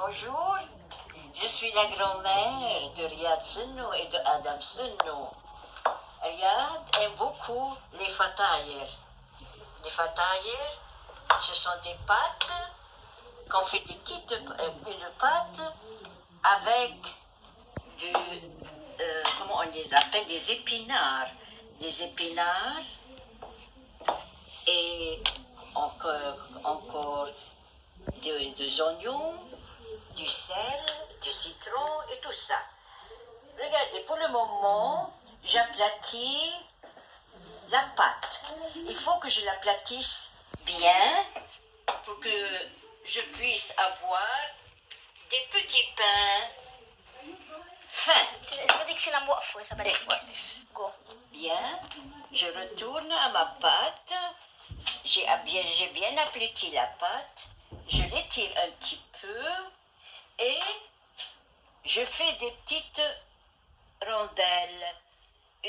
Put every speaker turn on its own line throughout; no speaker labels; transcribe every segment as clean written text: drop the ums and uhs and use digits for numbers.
Bonjour, je suis la grand-mère de Riyad Sunno et de Adam Sunno. Riyad aime beaucoup les fatayers. Les fatayers, ce sont des pâtes qu'on fait une pâte avec comment on les appelle, des épinards. Des épinards et encore des oignons, du sel, du citron et tout ça. Regardez, pour le moment, j'aplatis la pâte. Il faut que je l'aplatisse bien pour que je puisse avoir des petits pains fins. Bien, je retourne à ma pâte. J'ai bien aplati la pâte. Je l'étire un petit peu et je fais des petites rondelles. 1,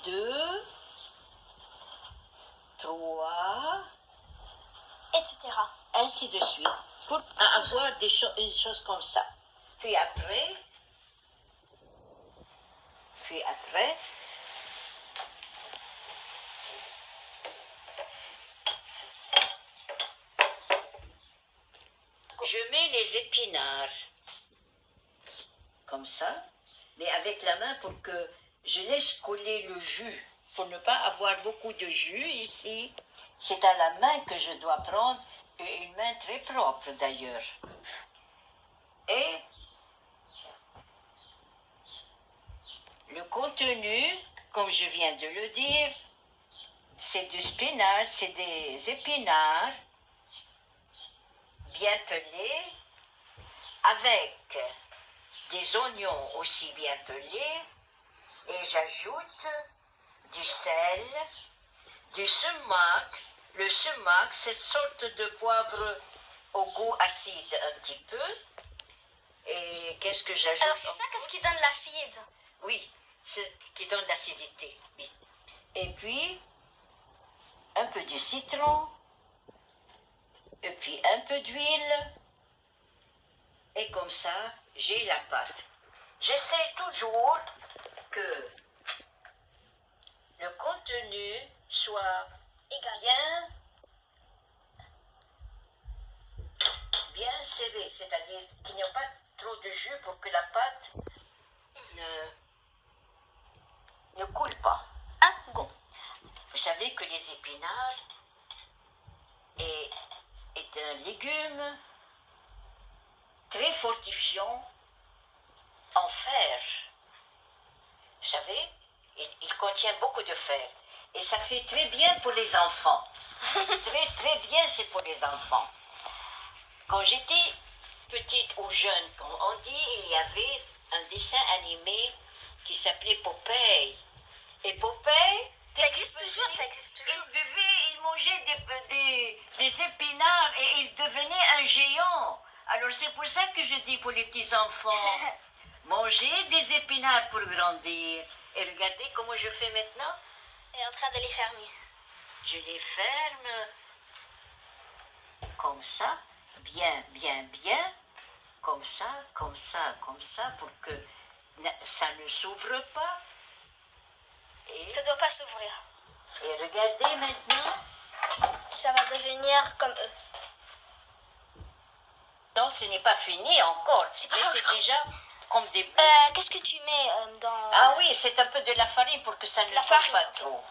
2, 3,
etc.
ainsi de suite, pour avoir une chose comme ça. Puis après, je mets les épinards comme ça, mais avec la main pour que je laisse couler le jus, pour ne pas avoir beaucoup de jus ici. C'est à la main que je dois prendre, et une main très propre d'ailleurs. Et le contenu, comme je viens de le dire, c'est du spinach, c'est des épinards bien pelés, avec des oignons aussi bien pelés, et j'ajoute du sel, du sumac. Le sumac, cette sorte de poivre au goût acide un petit peu. Et qu'est-ce que j'ajoute?
Alors c'est ça, qu'est-ce qui donne l'acide?
Oui, ce qui donne l'acidité. Oui. Et puis, un peu de citron, et puis un peu d'huile, et comme ça, j'ai la pâte. J'essaie toujours que le contenu soit bien serré, c'est-à-dire qu'il n'y a pas trop de jus pour que la pâte ne coule pas.
Ah, bon.
Vous savez que les épinards est un légume très fortifiant en fer. Vous savez, il contient beaucoup de fer. Et ça fait très bien pour les enfants. Très, très bien, c'est pour les enfants. Quand j'étais petite ou jeune, comme on dit, il y avait un dessin animé qui s'appelait Popeye. Et Popeye...
Ça existe toujours.
Il buvait, il mangeait des épinards et il devenait un géant. Alors c'est pour ça que je dis pour les petits-enfants, mangez des épinards pour grandir. Et regardez comment je fais maintenant.
Elle est en train de les fermer.
Je les ferme comme ça, bien, comme ça, pour que ça ne s'ouvre pas. Et
Ça ne doit pas s'ouvrir.
Et regardez maintenant.
Ça va devenir comme eux.
Non, ce n'est pas fini encore. C'est déjà comme des boules.
Qu'est-ce que tu mets dans...
Ah oui, c'est un peu de la farine pour que ça ne colle pas trop.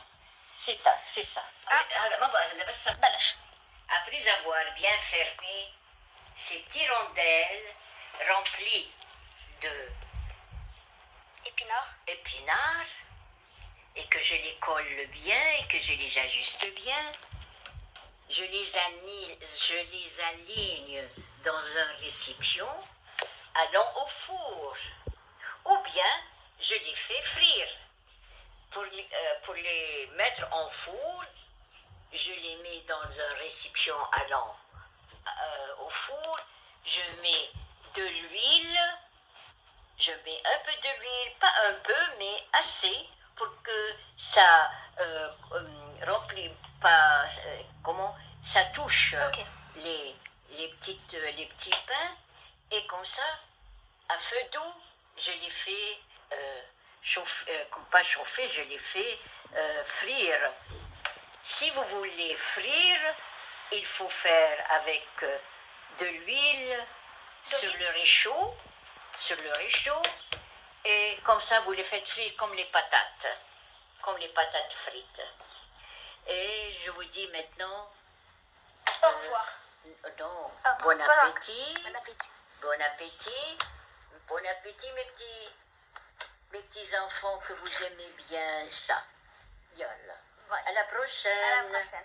C'est ça. Après avoir bien fermé ces petites rondelles remplies de épinards, et que je les colle bien et que je les ajuste bien, je les aligne dans un récipient allant au four, ou bien je les fais frire. Pour les mettre en four, je les mets dans un récipient allant au four, je mets de l'huile, je mets un peu de l'huile, pas un peu, mais assez pour que ça remplit pas comment ça touche
Ok.
les petits pains. Et comme ça, à feu doux, je les fais chauffer, pas chauffer, je les fais frire. Si vous voulez frire, il faut faire avec de l'huile sur le réchaud, et comme ça vous les faites frire comme les patates frites. Et je vous dis maintenant
Au revoir.
non,
Ah,
bon
pas encore.
appétit,
Bon appétit.
bon appétit, bon appétit mes petits enfants que vous aimez bien ça. Yalla.
Voilà.
À la prochaine.
À la prochaine.